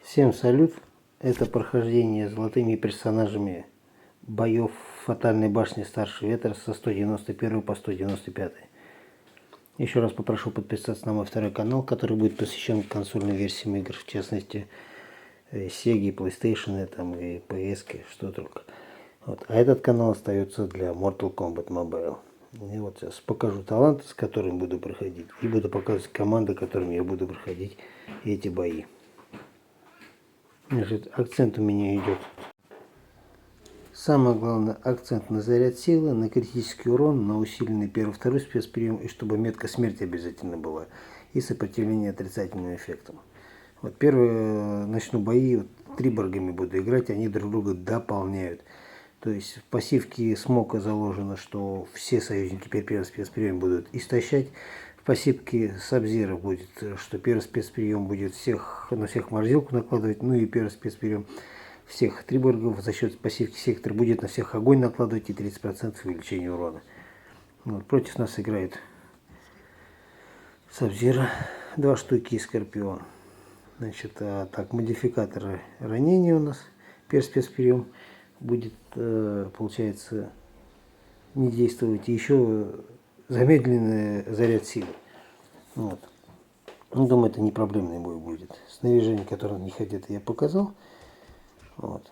Всем салют! Это прохождение золотыми персонажами боев Фатальной башни Старший Ветер со 191 по 195. Еще раз попрошу подписаться на мой второй канал, который будет посвящен консольным версиям игр, в частности Sega, PlayStation там, и PS, что только. Вот. А этот канал остается для Mortal Kombat Mobile. И вот сейчас покажу таланты, с которыми буду проходить, и буду показывать команды, которыми я буду проходить эти бои. Значит, акцент у меня идет. Самое главное, акцент на заряд силы, на критический урон, на усиленный первый-второй спецприем, и чтобы метка смерти обязательно была, и сопротивление отрицательным эффектам. Вот первые начну бои, вот, триборгами буду играть, они друг друга дополняют. То есть в пассивке Смока заложено, что все союзники первый спецприем будут истощать. В пассивке Сабзира будет, что первый спецприем будет на всех морозилку накладывать, ну и первый спецприем всех триборгов за счет пассивки Сектор будет на всех огонь накладывать и 30% увеличения урона. Вот, против нас играет Сабзира, 2 штуки и Скорпион. Значит, так, модификаторы ранения у нас, первый спецприем будет, получается, не действовать. И еще замедленный заряд силы. Вот. Ну, думаю, это не проблемный бой будет. Снаряжение, которое не хотят, я показал. Вот.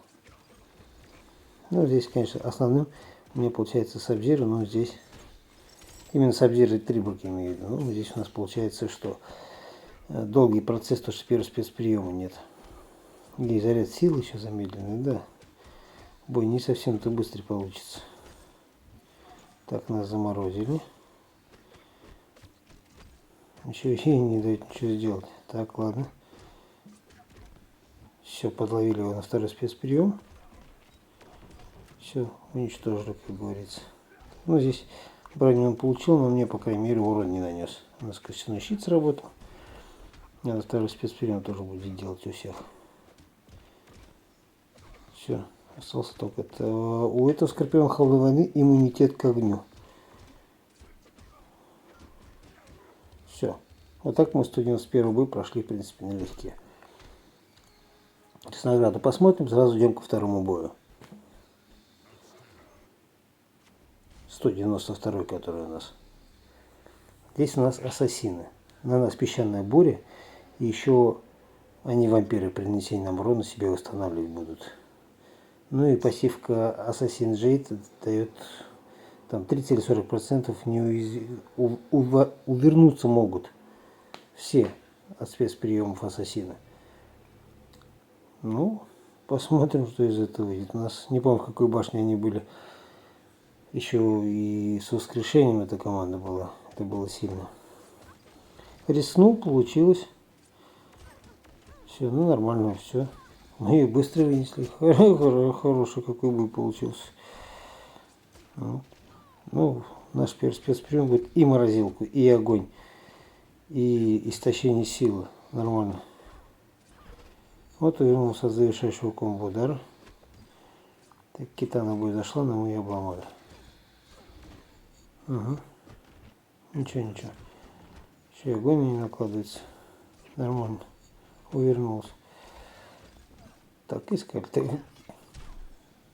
Ну, здесь, конечно, основным у меня получается Сабзира, но здесь именно Сабзира и Триборг имею в виду. Ну, здесь у нас получается, что долгий процесс, то что первого спецприема нет. И заряд силы еще замедленный, да. Бой не совсем-то быстрый получится. Так, нас заморозили. Ничего ей не дает ничего сделать. Так, ладно. Все, подловили его на второй спецприем. Все, уничтожили, как говорится. Ну, здесь броню он получил, но мне, по крайней мере, урон не нанес. У нас костяной щит сработал. Надо второй спецприем тоже будет делать у всех. Все, остался только это. У этого Скорпиона Холодной войны иммунитет к огню. Все. Вот так мы 191 бой прошли, в принципе, налегке. С награду посмотрим, сразу идем ко второму бою. 192, который у нас. Здесь у нас ассасины. На нас песчаная буря. И еще они, вампиры, при нанесении нам урона себе восстанавливать будут. Ну и пассивка Assassin Jade дает там 30 или 40% увернуться могут все от спецприемов ассасина. Ну, посмотрим, что из этого выйдет. У нас, не помню, в какой башне они были. Еще и с воскрешением эта команда была. Это было сильно. Рискнул, получилось. Все, ну нормально, все. Мы ее быстро вынесли. Хороший какой бой получился. Ну, наш первый спецприем будет и морозилку, и огонь, и истощение силы. Нормально. Вот увернулся от завершающего комбо удара. Так, Китана бой зашла, но мы ее обломали. Угу. Ничего, ничего. Еще и огонь не накладывается. Нормально. Увернулся. Так, искали.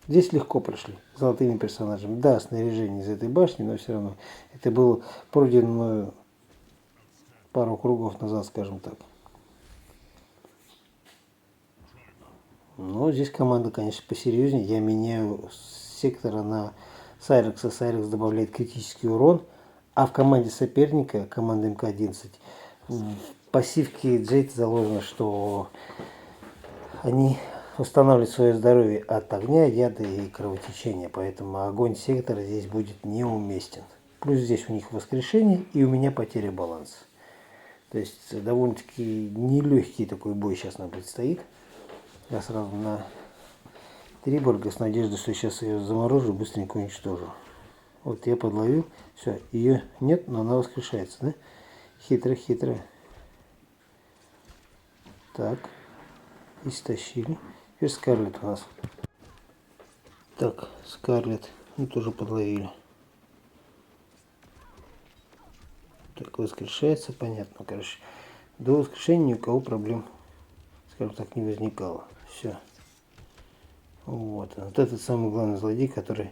Здесь легко прошли. Золотыми персонажами. Да, снаряжение из этой башни, но все равно. Это было пройдено пару кругов назад, скажем так. Но здесь команда, конечно, посерьезнее. Я меняю с Сектора на Сайрекса. Сайрекс добавляет критический урон. А в команде соперника, команда МК-11, в пассивке Джейд заложено, что они восстанавливают свое здоровье от огня, яда и кровотечения. Поэтому огонь Сектора здесь будет неуместен. Плюс здесь у них воскрешение и у меня потеря баланса. То есть довольно-таки нелегкий такой бой сейчас нам предстоит. Я сразу на Триборга с надеждой, что сейчас ее заморожу, быстренько уничтожу. Вот я подловил. Все, ее нет, но она воскрешается, да? Хитрая. Так. Истощили. Теперь Скарлетт у нас. Так, Скарлетт. Ну, тоже подловили. Так, воскрешается, понятно, короче. До воскрешения ни у кого проблем скажем так, не возникало. Все. Вот. Вот этот самый главный злодей, который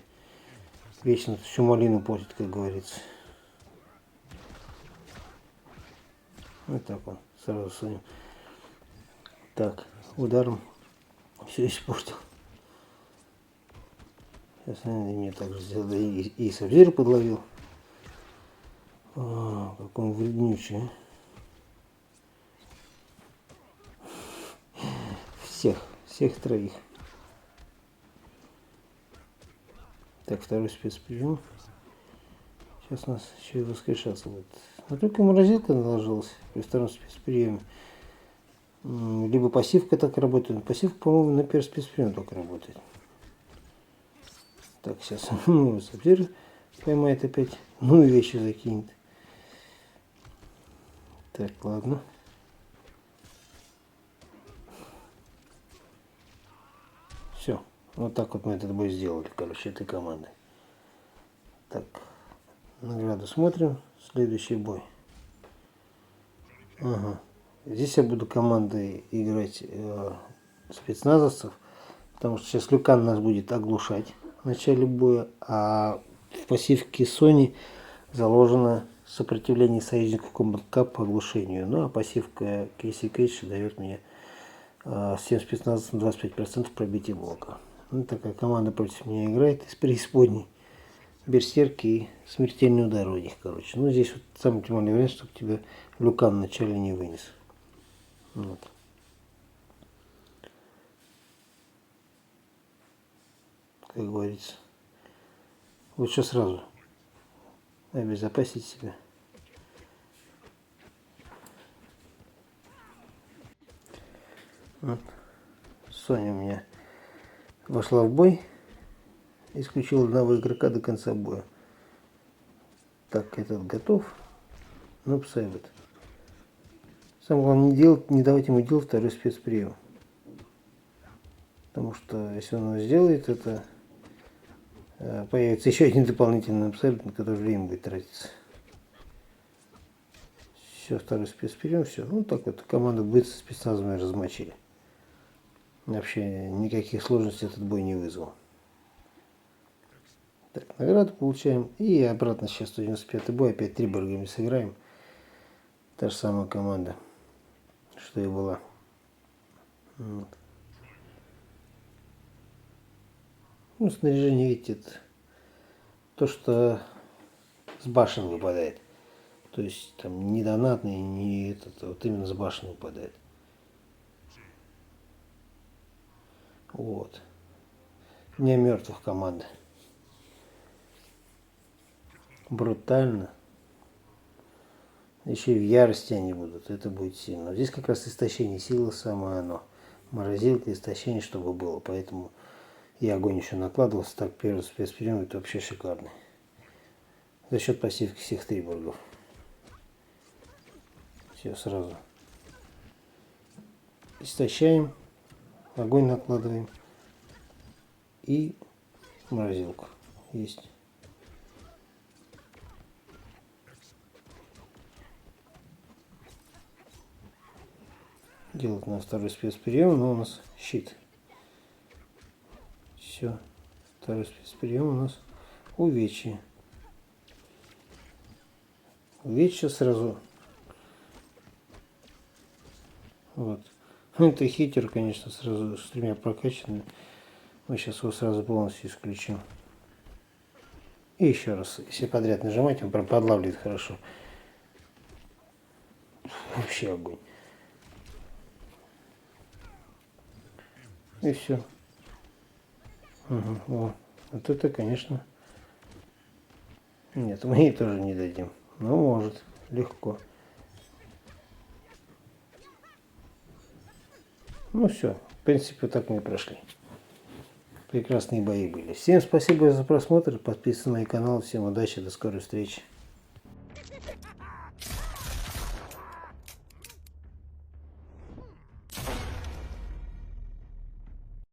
вечно всю малину портит, как говорится. Вот так он сразу своим. Так, ударом все испортил. Сейчас, наверное, мне также сделал, и Сабзира подловил. Какой он вреднючий, а? Всех троих. Так, второй спецприем. Сейчас у нас еще и воскрешаться будет. Но только морозилка наложилась при втором спецприеме. Либо пассивка так работает. Пассивка, по-моему, на первый спецприем только работает. Так, сейчас Сабзира поймает опять. Ну и вещи закинет. Так, ладно. Все. Вот так вот мы этот бой сделали, короче, этой командой. Так, награду смотрим. Следующий бой. Ага. Здесь я буду командой играть спецназовцев, потому что сейчас Люкан нас будет оглушать в начале боя, а в пассивке Sony заложено сопротивление союзников Combat Cup по оглушению. Ну а пассивка Кейси Кейдж дает мне всем спецназовцам 25% пробития блока. Ну, такая команда против меня играет из преисподней. Берсерки и смертельный удар у них, короче. Ну, здесь вот самый оптимальный вариант, чтобы тебя Люкан вначале не вынес. Вот. Как говорится. Лучше сразу обезопасить себя. Вот. Соня у меня вошла в бой. Исключил одного игрока до конца боя. Так, этот готов. Ну, псайбет. Самое главное не давать ему делать второй спецприем. Потому что если он его сделает, это появится еще один дополнительный псайбет, на который время будет тратиться. Все, второй спецприем, все. Ну, так вот, команда будет со спецназами размочили. Вообще никаких сложностей этот бой не вызвал. Так, награду получаем. И обратно сейчас 195 бой. Опять Триборгами сыграем. Та же самая команда, что и была. Вот. Ну, снаряжение, видите, это то, что с башен выпадает. То есть там не донатный, не этот, а вот именно с башен выпадает. Вот. Не мертвых команда. Брутально. Еще и в ярости они будут. Это будет сильно. Здесь как раз истощение силы самое оно. Морозилка, истощение, чтобы было. Поэтому и огонь еще накладывался. Так, первый спецприем это вообще шикарный. За счет пассивки всех триборгов. Все сразу. Истощаем. Огонь накладываем. И морозилку. Есть. Делать на второй спецприем, но у нас щит. Все. Второй спецприем у нас увечье. Увечье сразу. Вот. Ну, это хитер, конечно, сразу с тремя прокачанными. Мы сейчас его сразу полностью исключим. И еще раз, если подряд нажимать, он прям подлавливает хорошо. Вообще огонь. И все. Угу, вот это, конечно. Нет, мы ей тоже не дадим. Ну, может, легко. Ну все, в принципе, так мы и прошли. Прекрасные бои были. Всем спасибо за просмотр, подписывайтесь на мой канал. Всем удачи, до скорой встречи.